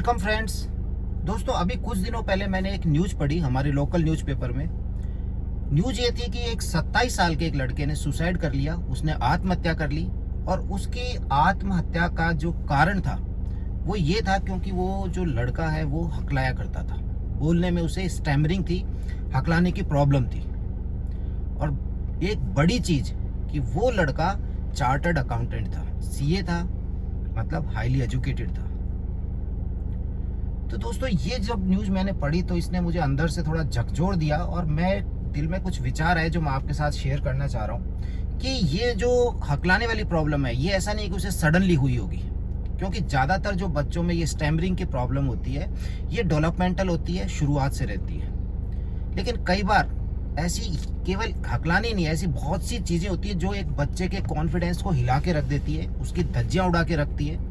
Welcome friends. दोस्तों, अभी कुछ दिनों पहले मैंने एक न्यूज़ पढ़ी हमारे लोकल न्यूज़पेपर में। न्यूज़ ये थी कि एक 27 साल के एक लड़के ने सुसाइड कर लिया, उसने आत्महत्या कर ली। और उसकी आत्महत्या का जो कारण था वो ये था क्योंकि वो जो लड़का है वो हकलाया करता था। बोलने में उसे स्टैमरिंग थी, हकलाने की प्रॉब्लम थी। और एक बड़ी चीज़ कि वो लड़का चार्टर्ड अकाउंटेंट था, सीए था, मतलब हाईली एजुकेटेड था। तो दोस्तों, ये जब न्यूज़ मैंने पढ़ी तो इसने मुझे अंदर से थोड़ा झकझोर दिया और मैं दिल में कुछ विचार है जो मैं आपके साथ शेयर करना चाह रहा हूँ कि ये जो हकलाने वाली प्रॉब्लम है ये ऐसा नहीं कि उसे सडनली हुई होगी, क्योंकि ज़्यादातर जो बच्चों में ये स्टैमरिंग की प्रॉब्लम होती है ये डेवलपमेंटल होती है, शुरुआत से रहती है। लेकिन कई बार ऐसी केवल हकलानी नहीं, ऐसी बहुत सी चीज़ें होती है जो एक बच्चे के कॉन्फिडेंस को हिला के रख देती है, उसकी धज्जियाँ उड़ा के रखती है।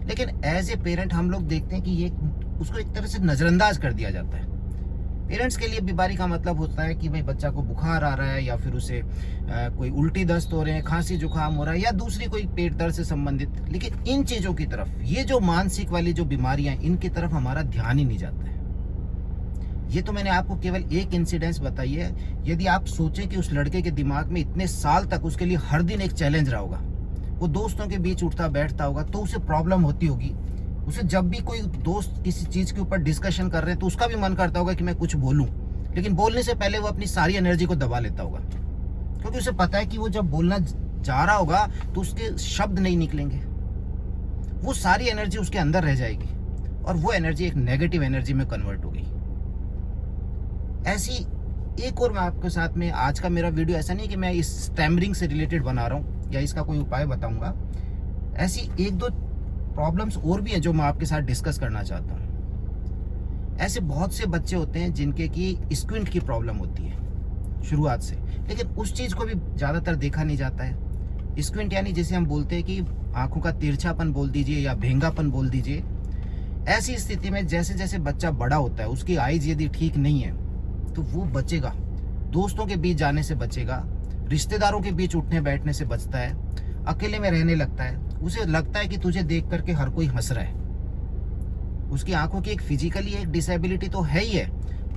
लेकिन एज ए पेरेंट हम लोग देखते हैं कि ये उसको एक तरह से नज़रअंदाज कर दिया जाता है। पेरेंट्स के लिए बीमारी का मतलब होता है कि भाई बच्चा को बुखार आ रहा है या फिर उसे कोई उल्टी दस्त हो रहे हैं, खांसी जुकाम हो रहा है या दूसरी कोई पेट दर्द से संबंधित। लेकिन इन चीज़ों की तरफ, ये जो मानसिक वाली जो बीमारियां, इनकी तरफ हमारा ध्यान ही नहीं जाता है। ये तो मैंने आपको केवल एक इंसिडेंस बताई है। यदि आप सोचें कि उस लड़के के दिमाग में इतने साल तक उसके लिए हर दिन एक चैलेंज रहा होगा, वो दोस्तों के बीच उठता बैठता होगा तो उसे प्रॉब्लम होती होगी। उसे जब भी कोई दोस्त किसी चीज़ के ऊपर डिस्कशन कर रहे हैं तो उसका भी मन करता होगा कि मैं कुछ बोलूं, लेकिन बोलने से पहले वो अपनी सारी एनर्जी को दबा लेता होगा, क्योंकि उसे पता है कि वो जब बोलना जा रहा होगा तो उसके शब्द नहीं निकलेंगे, वो सारी एनर्जी उसके अंदर रह जाएगी और वो एनर्जी एक नेगेटिव एनर्जी में कन्वर्ट होगी। ऐसी एक और मैं आपके साथ में, आज का मेरा वीडियो ऐसा नहीं कि मैं इस स्टैमरिंग से रिलेटेड बना रहा हूँ या इसका कोई उपाय बताऊंगा। ऐसी एक दो प्रॉब्लम्स और भी हैं जो मैं आपके साथ डिस्कस करना चाहता हूँ। ऐसे बहुत से बच्चे होते हैं जिनके की स्क्विंट की प्रॉब्लम होती है शुरुआत से, लेकिन उस चीज़ को भी ज़्यादातर देखा नहीं जाता है। स्क्विंट यानी जिसे हम बोलते हैं कि आंखों का तिरछापन बोल दीजिए या भेंगापन बोल दीजिए। ऐसी स्थिति में जैसे जैसे बच्चा बड़ा होता है, उसकी आइज यदि ठीक नहीं है तो वो बचेगा, दोस्तों के बीच जाने से बचेगा, रिश्तेदारों के बीच उठने बैठने से बचता है, अकेले में रहने लगता है। उसे लगता है कि तुझे देख करके हर कोई हंस रहा है। उसकी आंखों की एक फिजिकली एक डिसेबिलिटी तो है ही है,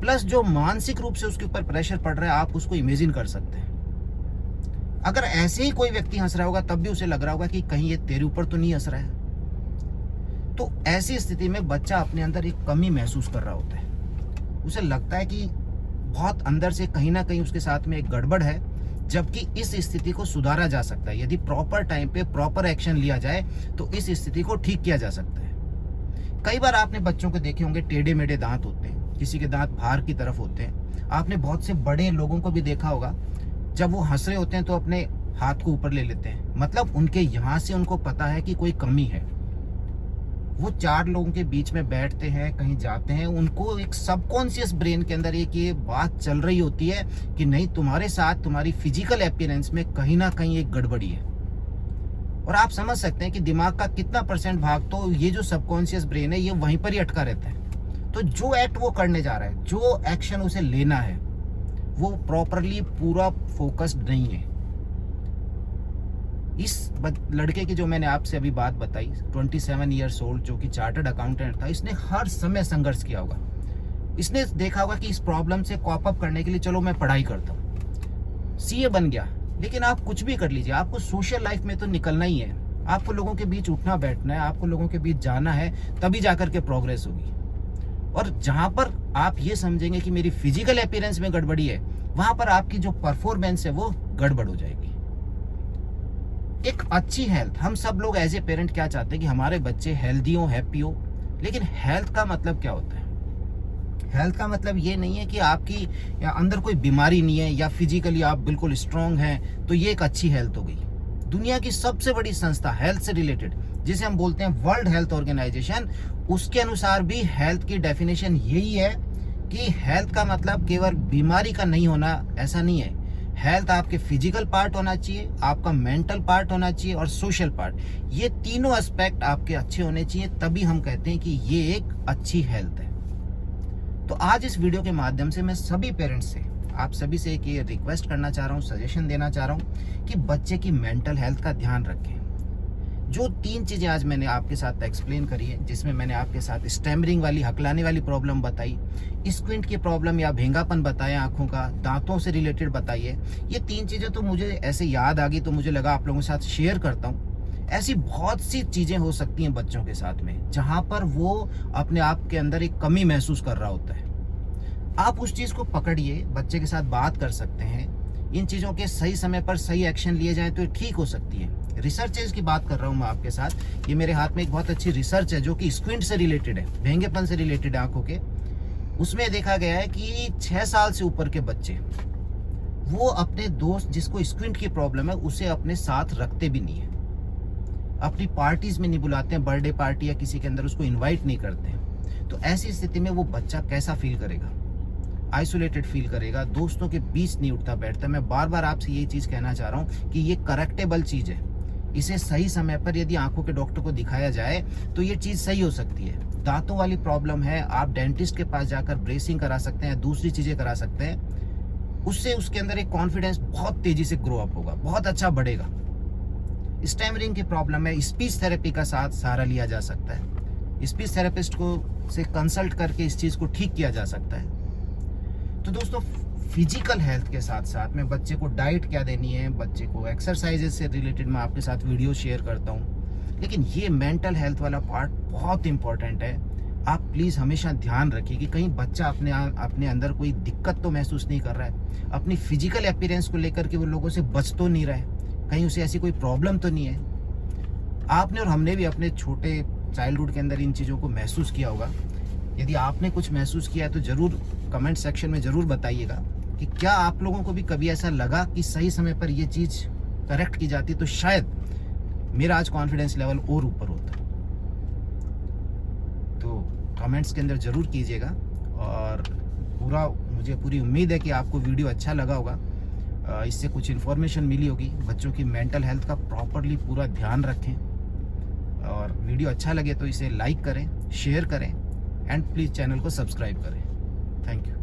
प्लस जो मानसिक रूप से उसके ऊपर प्रेशर पड़ रहा है, आप उसको इमेजिन कर सकते हैं। अगर ऐसे ही कोई व्यक्ति हंस रहा होगा तब भी उसे लग रहा होगा कि कहीं ये तेरे ऊपर तो नहीं हंस रहा है। तो ऐसी स्थिति में बच्चा अपने अंदर एक कमी महसूस कर रहा होता है। उसे लगता है कि बहुत अंदर से कहीं ना कहीं उसके साथ में एक गड़बड़ है, जबकि इस स्थिति को सुधारा जा सकता है। यदि प्रॉपर टाइम पे प्रॉपर एक्शन लिया जाए तो इस स्थिति को ठीक किया जा सकता है। कई बार आपने बच्चों को देखे होंगे, टेढ़े मेढ़े दांत होते हैं, किसी के दांत बाहर की तरफ होते हैं। आपने बहुत से बड़े लोगों को भी देखा होगा, जब वो हंस रहे होते हैं तो अपने हाथ को ऊपर ले लेते हैं, मतलब उनके यहाँ से उनको पता है कि कोई कमी है। वो चार लोगों के बीच में बैठते हैं, कहीं जाते हैं, उनको एक सबकॉन्शियस ब्रेन के अंदर एक ये बात चल रही होती है कि नहीं, तुम्हारे साथ तुम्हारी फिजिकल अपीयरेंस में कहीं ना कहीं एक गड़बड़ी है। और आप समझ सकते हैं कि दिमाग का कितना % भाग तो ये जो सबकॉन्शियस ब्रेन है ये वहीं पर ही अटका रहता है। तो जो एक्ट वो करने जा रहा है, जो एक्शन उसे लेना है, वो प्रॉपरली पूरा फोकस्ड नहीं है। इस लड़के की जो मैंने आपसे अभी बात बताई, 27 ईयर्स ओल्ड, जो कि चार्टर्ड अकाउंटेंट था, इसने हर समय संघर्ष किया होगा। इसने देखा होगा कि इस प्रॉब्लम से कॉप अप करने के लिए चलो मैं पढ़ाई करता हूँ, सीए बन गया। लेकिन आप कुछ भी कर लीजिए, आपको सोशल लाइफ में तो निकलना ही है, आपको लोगों के बीच उठना बैठना है, आपको लोगों के बीच जाना है, तभी जाकर के प्रोग्रेस होगी। और जहाँ पर आप ये समझेंगे कि मेरी फिजिकल अपीयरेंस में गड़बड़ी है, वहाँ पर आपकी जो परफॉर्मेंस है वो गड़बड़ हो जाएगी। एक अच्छी हेल्थ, हम सब लोग एज ए पेरेंट क्या चाहते हैं कि हमारे बच्चे हेल्दी हो, हैप्पी हो। लेकिन हेल्थ का मतलब क्या होता है? हेल्थ का मतलब ये नहीं है कि आपकी अंदर कोई बीमारी नहीं है या फिजिकली आप बिल्कुल स्ट्रांग हैं तो ये एक अच्छी हेल्थ हो गई। दुनिया की सबसे बड़ी संस्था हेल्थ से रिलेटेड, जिसे हम बोलते हैं वर्ल्ड हेल्थ ऑर्गेनाइजेशन, उसके अनुसार भी हेल्थ की डेफिनेशन यही है कि हेल्थ का मतलब केवल बीमारी का नहीं होना, ऐसा नहीं है। हेल्थ आपके फिजिकल पार्ट होना चाहिए, आपका मेंटल पार्ट होना चाहिए और सोशल पार्ट। ये तीनों एस्पेक्ट आपके अच्छे होने चाहिए, तभी हम कहते हैं कि ये एक अच्छी हेल्थ है। तो आज इस वीडियो के माध्यम से मैं सभी पेरेंट्स से, आप सभी से एक ये रिक्वेस्ट करना चाह रहा हूँ, सजेशन देना चाह रहा हूँ कि बच्चे की मेंटल हेल्थ का ध्यान रखें। जो 3 चीज़ें आज मैंने आपके साथ एक्सप्लेन करी है, जिसमें मैंने आपके साथ स्टैमरिंग वाली, हकलाने वाली प्रॉब्लम बताई, स्क्विंट की प्रॉब्लम या भेंगापन बताया आँखों का, दांतों से रिलेटेड बताई है। ये 3 चीज़ें तो मुझे ऐसे याद आ गई, तो मुझे लगा आप लोगों के साथ शेयर करता हूँ। ऐसी बहुत सी चीज़ें हो सकती हैं बच्चों के साथ में, जहाँ पर वो अपने आप के अंदर एक कमी महसूस कर रहा होता है। आप उस चीज़ को पकड़िए, बच्चे के साथ बात कर सकते हैं। इन चीज़ों के सही समय पर सही एक्शन लिए जाएँ तो ठीक हो सकती है। रिसर्चेज की बात कर रहा हूँ मैं आपके साथ। ये मेरे हाथ में एक बहुत अच्छी रिसर्च है जो कि स्क्विंट से रिलेटेड है, भेंगेपन से रिलेटेड है आंखों के। उसमें देखा गया है कि 6 साल से ऊपर के बच्चे वो अपने दोस्त जिसको स्क्विंट की प्रॉब्लम है उसे अपने साथ रखते भी नहीं है, अपनी पार्टीज में नहीं बुलाते हैं, बर्थडे पार्टी या किसी के अंदर उसको इन्वाइट नहीं करते हैं। तो ऐसी स्थिति में वो बच्चा कैसा फील करेगा? आइसोलेटेड फील करेगा, दोस्तों के बीच नहीं उठता बैठता। मैं बार बार आपसे यही चीज़ कहना चाह रहा हूँ कि ये करेक्टेबल चीज़ है। इसे सही समय पर यदि आंखों के डॉक्टर को दिखाया जाए तो ये चीज़ सही हो सकती है। दांतों वाली प्रॉब्लम है, आप डेंटिस्ट के पास जाकर ब्रेसिंग करा सकते हैं, दूसरी चीज़ें करा सकते हैं। उससे उसके अंदर एक कॉन्फिडेंस बहुत तेज़ी से ग्रो अप होगा, बहुत अच्छा बढ़ेगा। स्टैमरिंग की प्रॉब्लम है, स्पीच थेरेपी का सहारा लिया जा सकता है। स्पीच थेरेपिस्ट को से कंसल्ट करके इस चीज़ को ठीक किया जा सकता है। तो दोस्तों, फिजिकल हेल्थ के साथ साथ में बच्चे को डाइट क्या देनी है, बच्चे को एक्सरसाइजेज से रिलेटेड मैं आपके साथ वीडियो शेयर करता हूँ। लेकिन ये मेंटल हेल्थ वाला पार्ट बहुत इंपॉर्टेंट है। आप प्लीज़ हमेशा ध्यान रखिए कि कहीं बच्चा अपने अंदर कोई दिक्कत तो महसूस नहीं कर रहा है, अपनी फिजिकल अपीयरेंस को लेकर के वो लोगों से बच तो नहीं रहा है, कहीं उसे ऐसी कोई प्रॉब्लम तो नहीं है। आपने और हमने भी अपने छोटे चाइल्डहुड के अंदर इन चीज़ों को महसूस किया होगा। यदि आपने कुछ महसूस किया है तो ज़रूर कमेंट सेक्शन में ज़रूर बताइएगा कि क्या आप लोगों को भी कभी ऐसा लगा कि सही समय पर ये चीज़ करेक्ट की जाती तो शायद मेरा आज कॉन्फिडेंस लेवल और ऊपर होता। तो कमेंट्स के अंदर ज़रूर कीजिएगा। और मुझे पूरी उम्मीद है कि आपको वीडियो अच्छा लगा होगा, इससे कुछ इन्फॉर्मेशन मिली होगी। बच्चों की मेंटल हेल्थ का प्रॉपरली पूरा ध्यान रखें, और वीडियो अच्छा लगे तो इसे लाइक करें, शेयर करें, एंड प्लीज़ चैनल को सब्सक्राइब करें। Thank you.